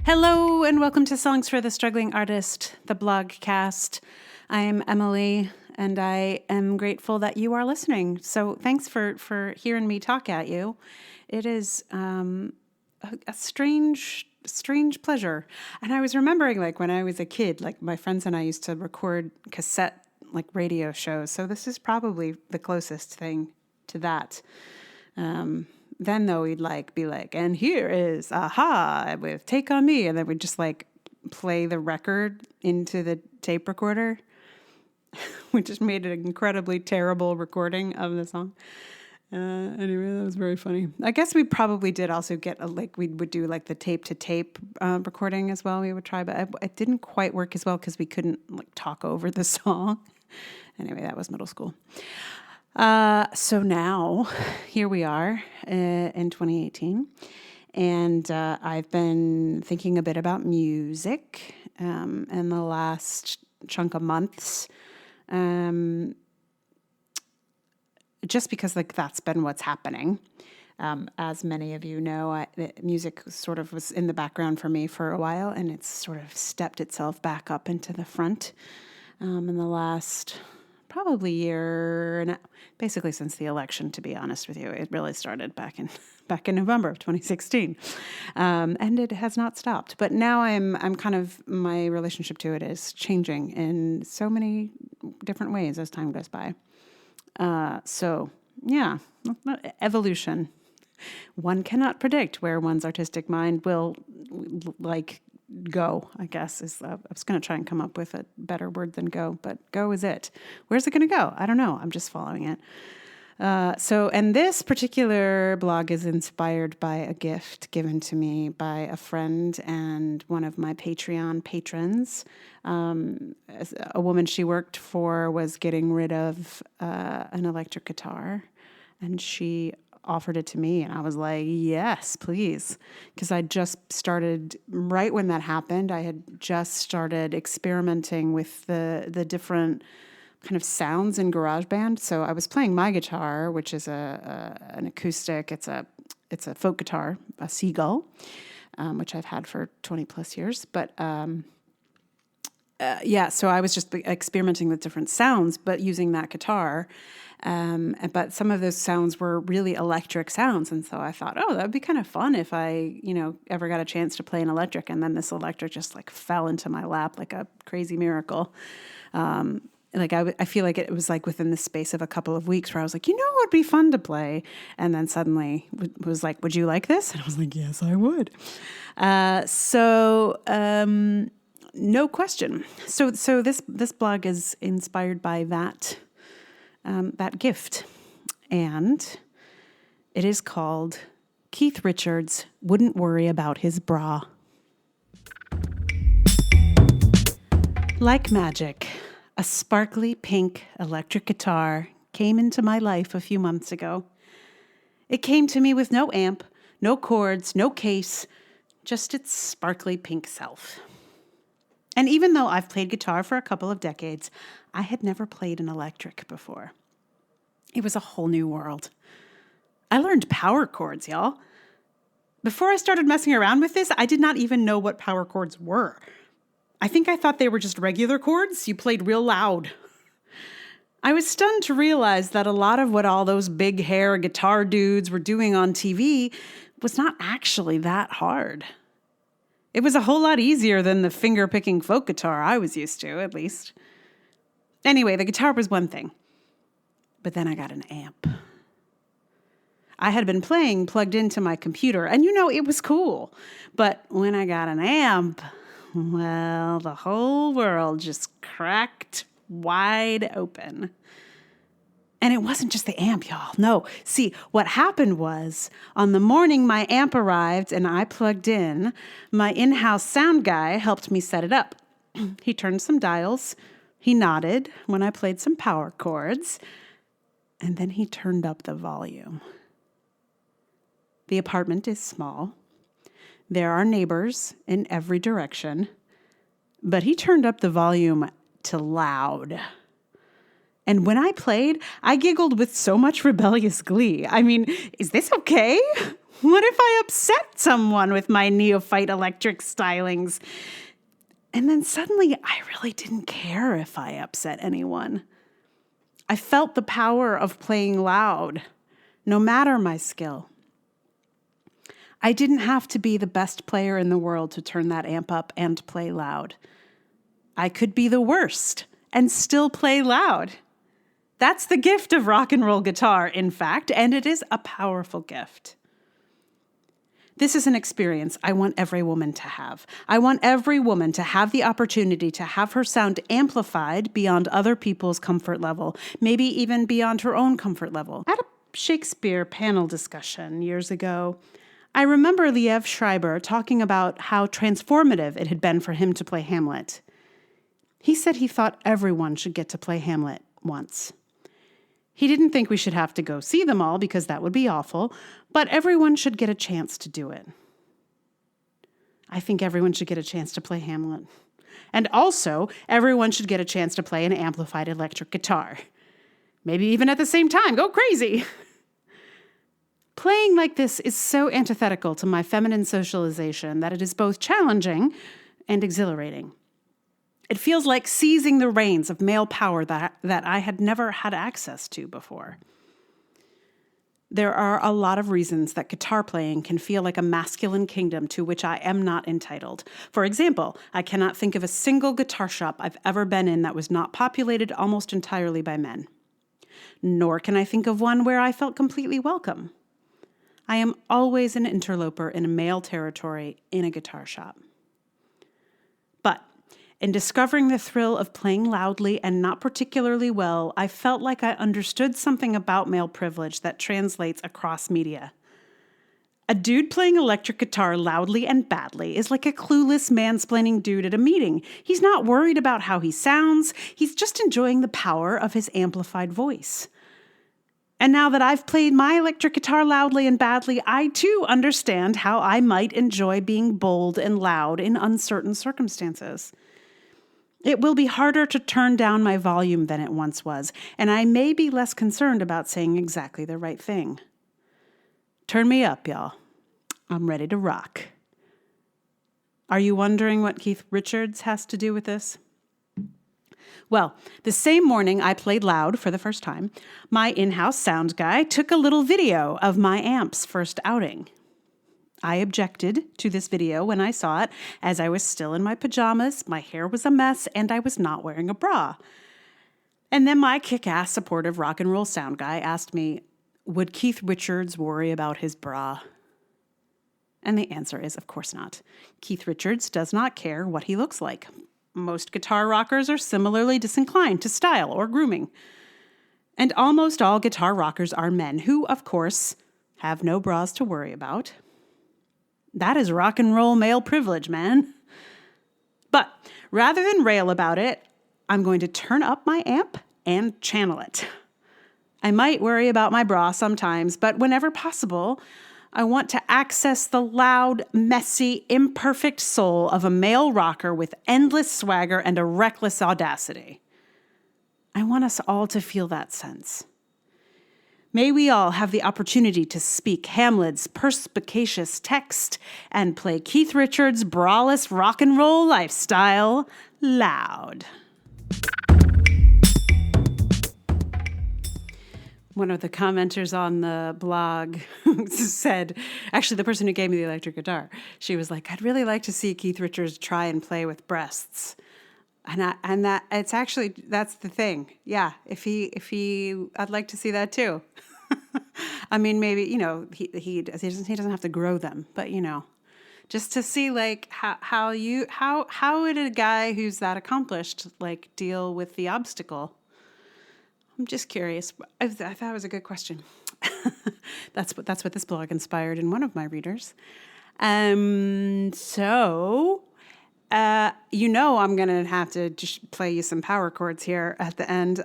Hello and welcome to Songs for the Struggling Artist, the blogcast. I am Emily and I am grateful that you are listening. So thanks for hearing me talk at you. It is a strange pleasure. And I was remembering like when I was a kid, like my friends and I used to record cassette like radio shows. So this is probably the closest thing to that. Then though we'd like be like, and here is Aha with Take on Me, and then we'd just like play the record into the tape recorder. We just made an incredibly terrible recording of the song. Anyway, that was very funny. I guess we probably did also get we would do like the tape to tape recording as well. We would try, but it didn't quite work as well because we couldn't like talk over the song. Anyway, that was middle school. So now here we are in 2018, and I've been thinking a bit about music in the last chunk of months, just because like that's been what's happening. As many of you know, music sort of was in the background for me for a while, and it's sort of stepped itself back up into the front in the last probably year, and basically since the election, to be honest with you. It really started back in November of 2016, and it has not stopped. But now I'm kind of, my relationship to it is changing in so many different ways as time goes by. So yeah, evolution. One cannot predict where one's artistic mind will like go, I guess, is I was going to try and come up with a better word than go, but go is it. Where's it going to go? I don't know. I'm just following it. And this particular blog is inspired by a gift given to me by a friend and one of my Patreon patrons. A woman she worked for was getting rid of an electric guitar, and she offered it to me, and I was like, yes, please. Because I just started, right when that happened, I had just started experimenting with the different kind of sounds in GarageBand. So I was playing my guitar, which is an acoustic. It's a folk guitar, a Seagull, which I've had for 20 plus years. But so I was just experimenting with different sounds, but using that guitar. But some of those sounds were really electric sounds. And so I thought, that would be kind of fun if I, ever got a chance to play an electric. And then this electric just like fell into my lap like a crazy miracle. I feel like it was like within the space of a couple of weeks where I was like, it would be fun to play. And then suddenly was like, would you like this? And I was like, yes, I would. No question. So this blog is inspired by that gift, and it is called Keith Richards Wouldn't Worry About His Bra. Like magic, a sparkly pink electric guitar came into my life a few months ago. It came to me with no amp, no chords, no case, just its sparkly pink self. And even though I've played guitar for a couple of decades, I had never played an electric before. It was a whole new world. I learned power chords, y'all. Before I started messing around with this, I did not even know what power chords were. I think I thought they were just regular chords you played real loud. I was stunned to realize that a lot of what all those big hair guitar dudes were doing on TV was not actually that hard. It was a whole lot easier than the finger-picking folk guitar I was used to, at least. Anyway, the guitar was one thing. But then I got an amp. I had been playing plugged into my computer, and it was cool. But when I got an amp, well, the whole world just cracked wide open. And it wasn't just the amp, y'all. No. See, what happened was, on the morning my amp arrived and I plugged in, my in-house sound guy helped me set it up. He turned some dials, he nodded when I played some power chords, and then he turned up the volume. The apartment is small. There are neighbors in every direction, but he turned up the volume to loud. And when I played, I giggled with so much rebellious glee. I mean, is this okay? What if I upset someone with my neophyte electric stylings? And then suddenly I really didn't care if I upset anyone. I felt the power of playing loud, no matter my skill. I didn't have to be the best player in the world to turn that amp up and play loud. I could be the worst and still play loud. That's the gift of rock and roll guitar, in fact, and it is a powerful gift. This is an experience I want every woman to have. I want every woman to have the opportunity to have her sound amplified beyond other people's comfort level, maybe even beyond her own comfort level. At a Shakespeare panel discussion years ago, I remember Liev Schreiber talking about how transformative it had been for him to play Hamlet. He said he thought everyone should get to play Hamlet once. He didn't think we should have to go see them all because that would be awful, but everyone should get a chance to do it. I think everyone should get a chance to play Hamlet. And also, everyone should get a chance to play an amplified electric guitar. Maybe even at the same time. Go crazy! Playing like this is so antithetical to my feminine socialization that it is both challenging and exhilarating. It feels like seizing the reins of male power that I had never had access to before. There are a lot of reasons that guitar playing can feel like a masculine kingdom to which I am not entitled. For example, I cannot think of a single guitar shop I've ever been in that was not populated almost entirely by men. Nor can I think of one where I felt completely welcome. I am always an interloper in a male territory in a guitar shop. But in discovering the thrill of playing loudly and not particularly well, I felt like I understood something about male privilege that translates across media. A dude playing electric guitar loudly and badly is like a clueless mansplaining dude at a meeting. He's not worried about how he sounds. He's just enjoying the power of his amplified voice. And now that I've played my electric guitar loudly and badly, I too understand how I might enjoy being bold and loud in uncertain circumstances. It will be harder to turn down my volume than it once was, and I may be less concerned about saying exactly the right thing. Turn me up, y'all. I'm ready to rock. Are you wondering what Keith Richards has to do with this? Well, the same morning I played loud for the first time, my in-house sound guy took a little video of my amp's first outing. I objected to this video when I saw it, as I was still in my pajamas, my hair was a mess, and I was not wearing a bra. And then my kick-ass supportive rock and roll sound guy asked me, would Keith Richards worry about his bra? And the answer is, of course not. Keith Richards does not care what he looks like. Most guitar rockers are similarly disinclined to style or grooming. And almost all guitar rockers are men who, of course, have no bras to worry about. That is rock and roll male privilege, man. But rather than rail about it, I'm going to turn up my amp and channel it. I might worry about my bra sometimes, but whenever possible, I want to access the loud, messy, imperfect soul of a male rocker with endless swagger and a reckless audacity. I want us all to feel that sense. May we all have the opportunity to speak Hamlet's perspicacious text and play Keith Richards' braless rock and roll lifestyle loud. One of the commenters on the blog said, actually the person who gave me the electric guitar, she was like, I'd really like to see Keith Richards try and play with breasts. And that it's actually, that's the thing. Yeah, if he, I'd like to see that too. I mean, maybe, he doesn't have to grow them, but just to see like how would a guy who's that accomplished like deal with the obstacle? I'm just curious. I thought it was a good question. That's what this blog inspired in one of my readers. So I'm going to have to just play you some power chords here at the end.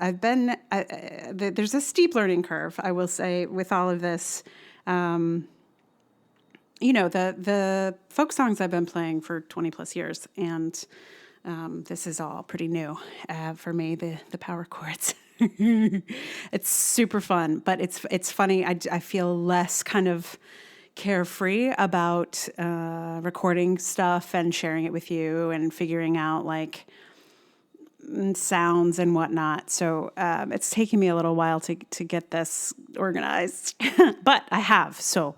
There's a steep learning curve, I will say, with all of this. The folk songs I've been playing for 20 plus years, and this is all pretty new for me, the power chords. It's super fun, but it's funny. I feel less kind of carefree about recording stuff and sharing it with you and figuring out like sounds and whatnot. So it's taken me a little while to get this organized, but I have. So,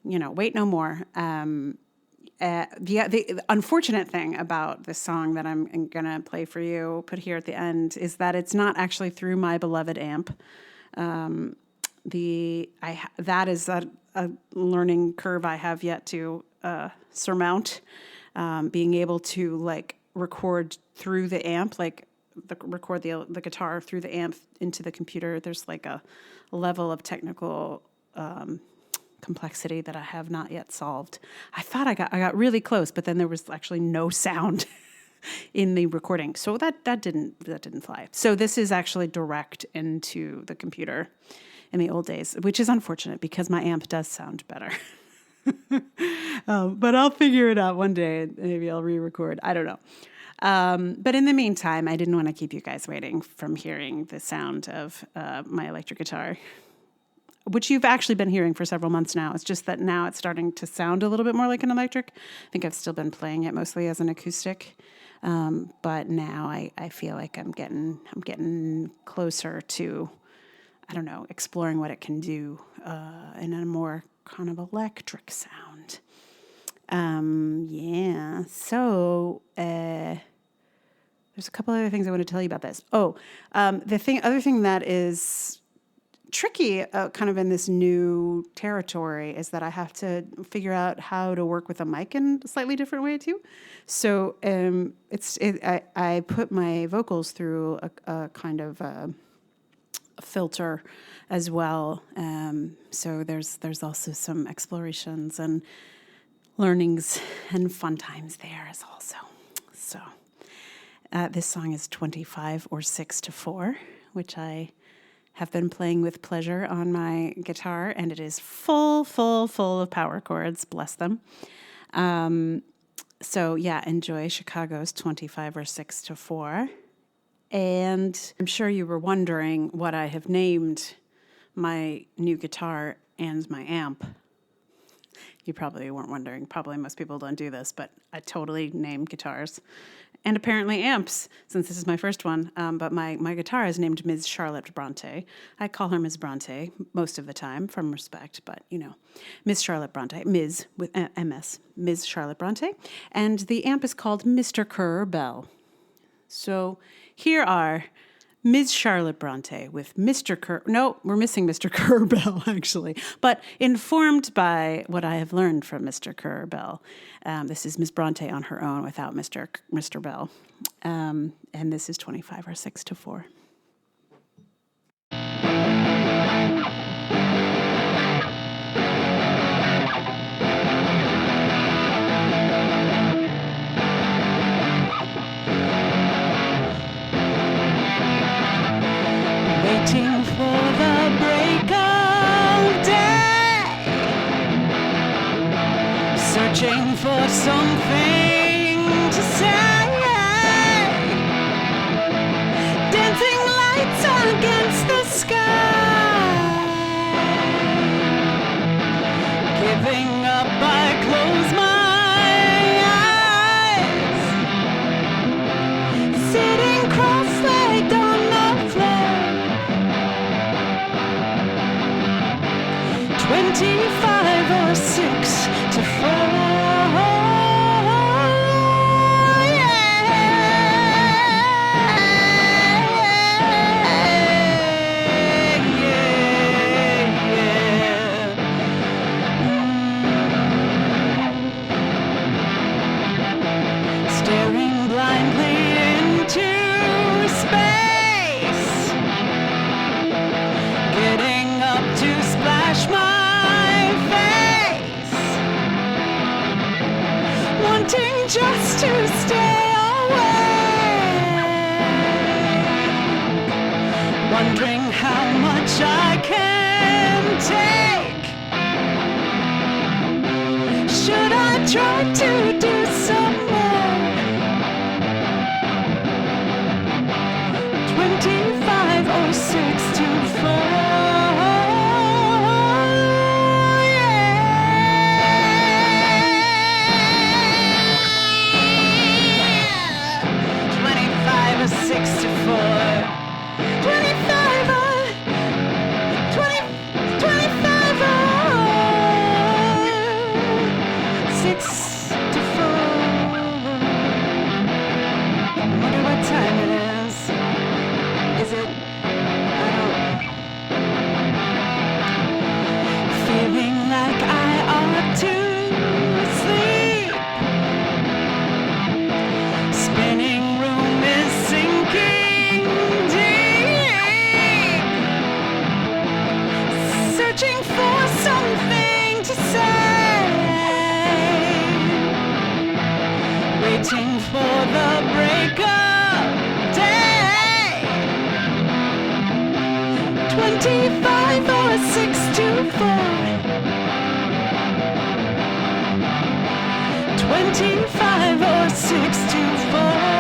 wait no more. The unfortunate thing about this song that I'm going to play for you, put here at the end, is that it's not actually through my beloved amp. That is a learning curve I have yet to surmount. Being able to like record through the amp, like record the guitar through the amp into the computer. There's like a level of technical complexity that I have not yet solved. I thought I got really close, but then there was actually no sound in the recording, so that didn't fly. So this is actually direct into the computer in the old days, which is unfortunate because my amp does sound better. But I'll figure it out one day. Maybe I'll re-record. I don't know. But in the meantime, I didn't want to keep you guys waiting from hearing the sound of my electric guitar, which you've actually been hearing for several months now. It's just that now it's starting to sound a little bit more like an electric. I think I've still been playing it mostly as an acoustic. But now I feel like I'm getting closer to, I don't know, exploring what it can do in a more kind of electric sound. So there's a couple other things I want to tell you about this. Other thing that is tricky kind of in this new territory is that I have to figure out how to work with a mic in a slightly different way too. So I put my vocals through a kind of a filter as well. So there's also some explorations and learnings and fun times there as also. So this song is 25 or 6/4, which I have been playing with pleasure on my guitar, and it is full of power chords, bless them. So yeah, enjoy Chicago's 25 or 6/4. And I'm sure you were wondering what I have named my new guitar and my amp. You probably weren't wondering. Probably most people don't do this, but I totally named guitars and apparently amps, since this is my first one. But my guitar is named Ms. Charlotte Bronte. I call her Ms. Bronte most of the time from respect, but Ms. Charlotte Bronte, Ms. with MS, Ms. Charlotte Bronte. And the amp is called Mr. Kerr Bell. So here are Ms. Charlotte Bronte with Mr. Kerr. No, we're missing Mr. Kerr Bell, actually. But informed by what I have learned from Mr. Kerr Bell. This is Ms. Bronte on her own without Mr. Bell. And this is 25 or 6/4. Waiting for the break of day, searching for something to say, dancing lights against the sky, giving up, I close my eyes, sitting cross-legged on the floor. 25 or 6/4. Staring blindly into space, getting up to splash my face, wanting just to stay away, wondering how much I can take. Should I try to do some more? 25 or 6/4. Yeah. 6 to 4. I wonder what time it is. Is it? I don't. Feeling like I ought to sleep. Spinning room is sinking deep. Searching for something to say. Waiting for the break of day. 25 or 6 to 4. 25 or 6 to 4.